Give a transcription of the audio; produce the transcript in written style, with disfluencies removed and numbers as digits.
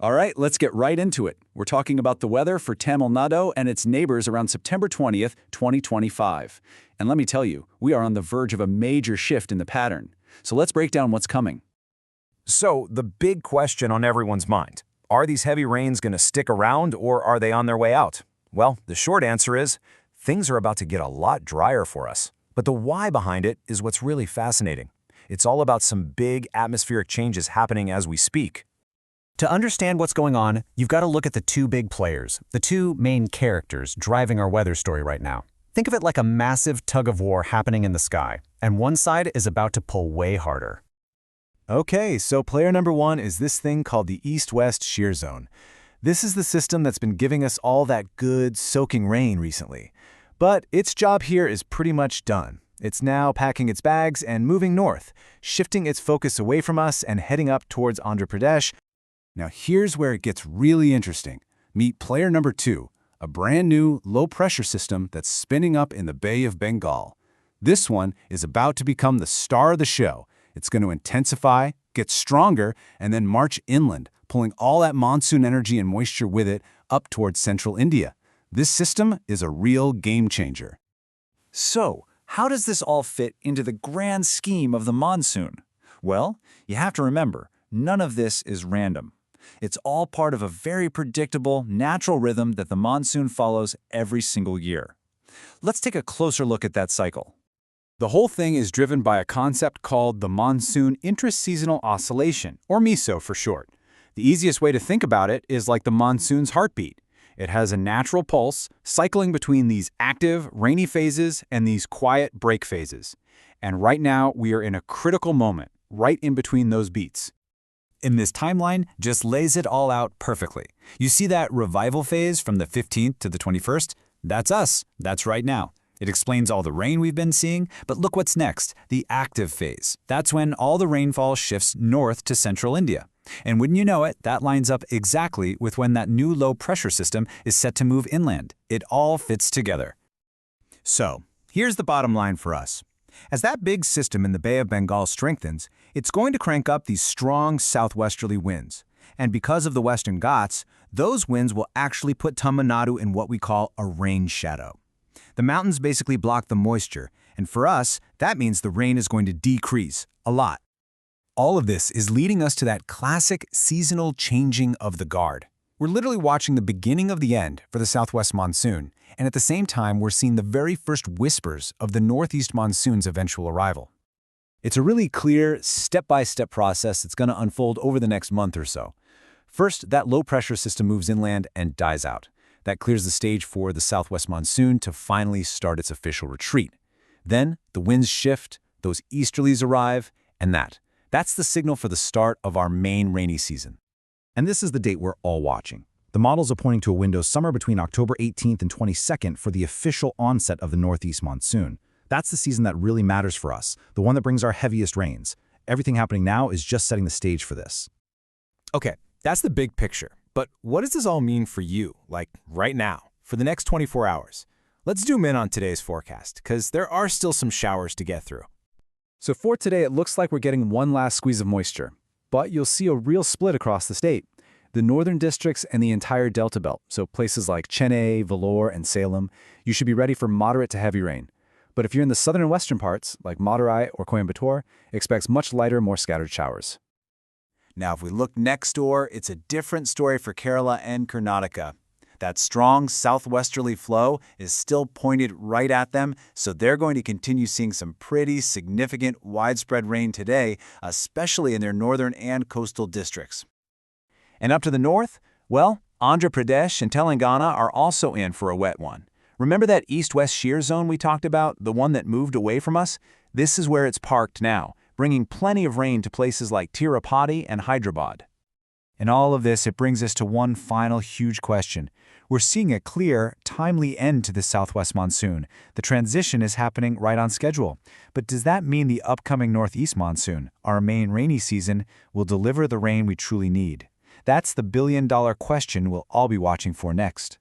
All right, let's get right into it. We're talking about the weather for Tamil Nadu and its neighbors around September 20th, 2025. And let me tell you, we are on the verge of a major shift in the pattern. So let's break down what's coming. So, the big question on everyone's mind. Are these heavy rains going to stick around or are they on their way out? Well, the short answer is, things are about to get a lot drier for us. But the why behind it is what's really fascinating. It's all about some big atmospheric changes happening as we speak. To understand what's going on, you've got to look at the two big players, the two main characters driving our weather story right now. Think of it like a massive tug-of-war happening in the sky, and one side is about to pull way harder. Okay, so player number one is this thing called the East-West Shear Zone. This is the system that's been giving us all that good, soaking rain recently. But its job here is pretty much done. It's now packing its bags and moving north, shifting its focus away from us and heading up towards Andhra Pradesh. Now here's where it gets really interesting. Meet player number two, a brand new low-pressure system that's spinning up in the Bay of Bengal. This one is about to become the star of the show. It's going to intensify, get stronger, and then march inland, pulling all that monsoon energy and moisture with it up towards central India. This system is a real game changer. So, how does this all fit into the grand scheme of the monsoon? Well, you have to remember, none of this is random. It's all part of a very predictable, natural rhythm that the monsoon follows every single year. Let's take a closer look at that cycle. The whole thing is driven by a concept called the Monsoon Intraseasonal Oscillation, or MISO for short. The easiest way to think about it is like the monsoon's heartbeat. It has a natural pulse, cycling between these active, rainy phases and these quiet break phases. And right now, we are in a critical moment, right in between those beats. And this timeline just lays it all out perfectly. You see that revival phase from the 15th to the 21st? That's us. That's right now. It explains all the rain we've been seeing, but look what's next, the active phase. That's when all the rainfall shifts north to central India. And wouldn't you know it, that lines up exactly with when that new low-pressure system is set to move inland. It all fits together. So, here's the bottom line for us. As that big system in the Bay of Bengal strengthens, it's going to crank up these strong southwesterly winds. And because of the Western Ghats, those winds will actually put Tamil Nadu in what we call a rain shadow. The mountains basically block the moisture, and for us, that means the rain is going to decrease a lot. All of this is leading us to that classic seasonal changing of the guard. We're literally watching the beginning of the end for the southwest monsoon, and at the same time, we're seeing the very first whispers of the northeast monsoon's eventual arrival. It's a really clear, step-by-step process that's going to unfold over the next month or so. First, that low-pressure system moves inland and dies out. That clears the stage for the southwest monsoon to finally start its official retreat. Then, the winds shift, those easterlies arrive, and that's the signal for the start of our main rainy season. And this is the date we're all watching. The models are pointing to a window somewhere between October 18th and 22nd for the official onset of the northeast monsoon. That's the season that really matters for us, the one that brings our heaviest rains. Everything happening now is just setting the stage for this. Okay, that's the big picture. But what does this all mean for you, like right now, for the next 24 hours? Let's zoom in on today's forecast, because there are still some showers to get through. So for today, it looks like we're getting one last squeeze of moisture. But you'll see a real split across the state. The northern districts and the entire Delta Belt, so places like Chennai, Vellore, and Salem, you should be ready for moderate to heavy rain. But if you're in the southern and western parts, like Madurai or Coimbatore, expect much lighter, more scattered showers. Now, if we look next door, it's a different story for Kerala and Karnataka. That strong southwesterly flow is still pointed right at them, so they're going to continue seeing some pretty significant widespread rain today, especially in their northern and coastal districts. And up to the north, well, Andhra Pradesh and Telangana are also in for a wet one. Remember that East-West Shear Zone we talked about, the one that moved away from us? This is where it's parked now, bringing plenty of rain to places like Tirupati and Hyderabad. In all of this, it brings us to one final huge question. We're seeing a clear, timely end to the southwest monsoon. The transition is happening right on schedule. But does that mean the upcoming northeast monsoon, our main rainy season, will deliver the rain we truly need? That's the billion-dollar question we'll all be watching for next.